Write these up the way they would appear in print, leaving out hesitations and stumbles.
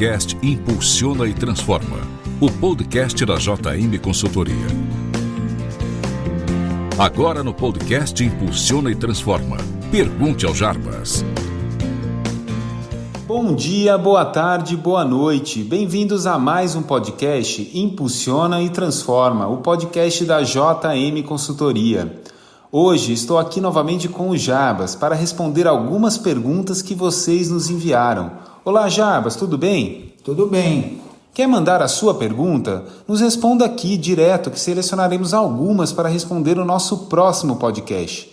podcast Impulsiona e Transforma, o podcast da JM Consultoria. Agora no podcast Impulsiona e Transforma, pergunte ao Jarbas. Bom dia, boa tarde, boa noite. Bem-vindos a mais um podcast Impulsiona e Transforma, o podcast da JM Consultoria. Hoje estou aqui novamente com o Jarbas para responder algumas perguntas que vocês nos enviaram. Olá, Jarbas, tudo bem? Tudo bem. Quer mandar a sua pergunta? Nos responda aqui direto que selecionaremos algumas para responder no nosso próximo podcast.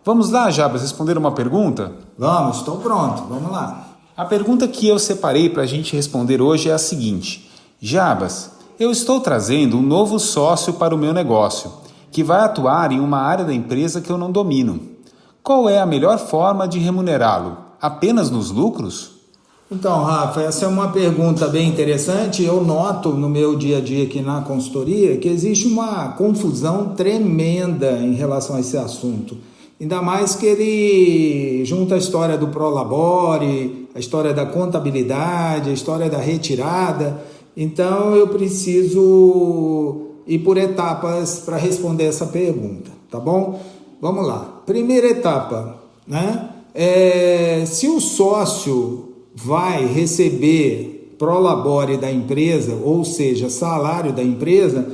Vamos lá, Jarbas, responder uma pergunta? Vamos, estou pronto, vamos lá. A pergunta que eu separei para a gente responder hoje é a seguinte: Jarbas, eu estou trazendo um novo sócio para o meu negócio, que vai atuar em uma área da empresa que eu não domino. Qual é a melhor forma de remunerá-lo? Apenas nos lucros? Então, Rafa, essa é uma pergunta bem interessante. Eu noto no meu dia a dia aqui na consultoria que existe uma confusão tremenda em relação a esse assunto. Ainda mais que ele junta a história do Prolabore, a história da contabilidade, a história da retirada. Então, eu preciso ir por etapas para responder essa pergunta, tá bom? Vamos lá. Primeira etapa, né? Se o sócio vai receber Prolabore da empresa, ou seja, salário da empresa,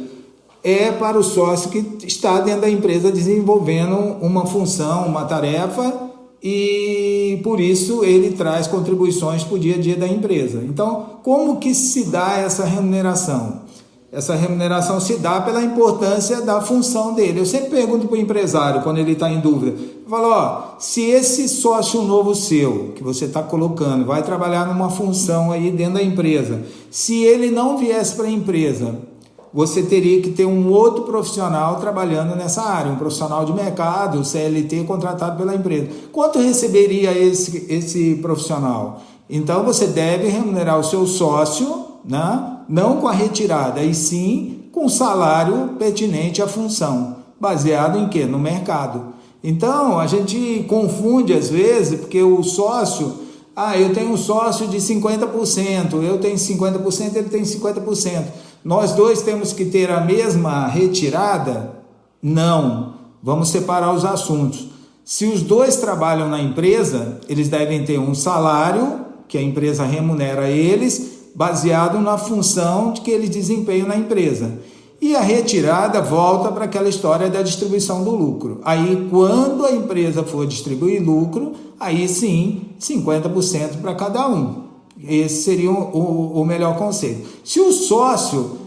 é para o sócio que está dentro da empresa desenvolvendo uma função, uma tarefa, e por isso ele traz contribuições para o dia a dia da empresa. Então, como que se dá essa remuneração? Essa remuneração se dá pela importância da função dele. Eu sempre pergunto para o empresário, quando ele está em dúvida, eu falo, se esse sócio novo seu, que você está colocando, vai trabalhar numa função aí dentro da empresa, se ele não viesse para a empresa, você teria que ter um outro profissional trabalhando nessa área, um profissional de mercado, CLT, contratado pela empresa. Quanto receberia esse profissional? Então, você deve remunerar o seu sócio, né? Não com a retirada, e sim com o salário pertinente à função. Baseado em quê? No mercado. Então, a gente confunde às vezes, porque o sócio, eu tenho um sócio de 50%, eu tenho 50%, ele tem 50%. Nós dois temos que ter a mesma retirada? Não. Vamos separar os assuntos. Se os dois trabalham na empresa, eles devem ter um salário, que a empresa remunera eles, baseado na função que eles desempenham na empresa. E a retirada volta para aquela história da distribuição do lucro. Aí, quando a empresa for distribuir lucro, aí sim, 50% para cada um. Esse seria o melhor conceito. Se o sócio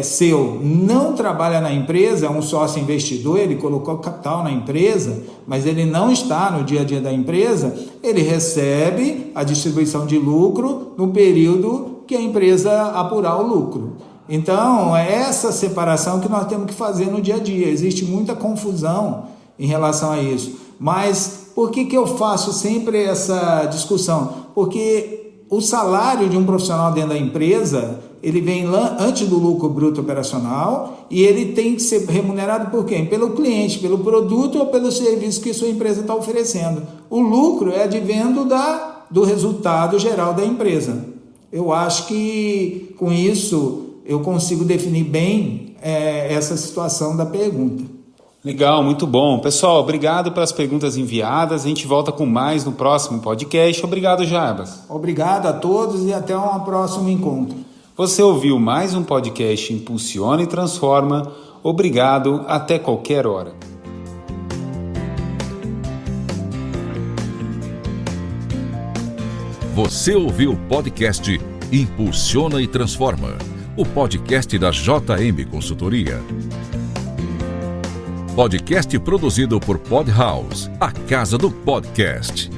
seu não trabalha na empresa, é um sócio investidor, ele colocou capital na empresa, mas ele não está no dia a dia da empresa, ele recebe a distribuição de lucro no período que a empresa apurar o lucro. Então, é essa separação que nós temos que fazer no dia a dia. Existe muita confusão em relação a isso. Mas por que eu faço sempre essa discussão? Porque o salário de um profissional dentro da empresa, ele vem lá antes do lucro bruto operacional e ele tem que ser remunerado por quem? Pelo cliente, pelo produto ou pelo serviço que sua empresa está oferecendo. O lucro é advendo do resultado geral da empresa. Eu acho que com isso eu consigo definir bem essa situação da pergunta. Legal, muito bom. Pessoal, obrigado pelas perguntas enviadas. A gente volta com mais no próximo podcast. Obrigado, Jarbas. Obrigado a todos e até um próximo encontro. Você ouviu mais um podcast Impulsiona e Transforma. Obrigado, até qualquer hora. Você ouviu o podcast Impulsiona e Transforma, o podcast da JM Consultoria. Podcast produzido por Podhouse, a casa do podcast.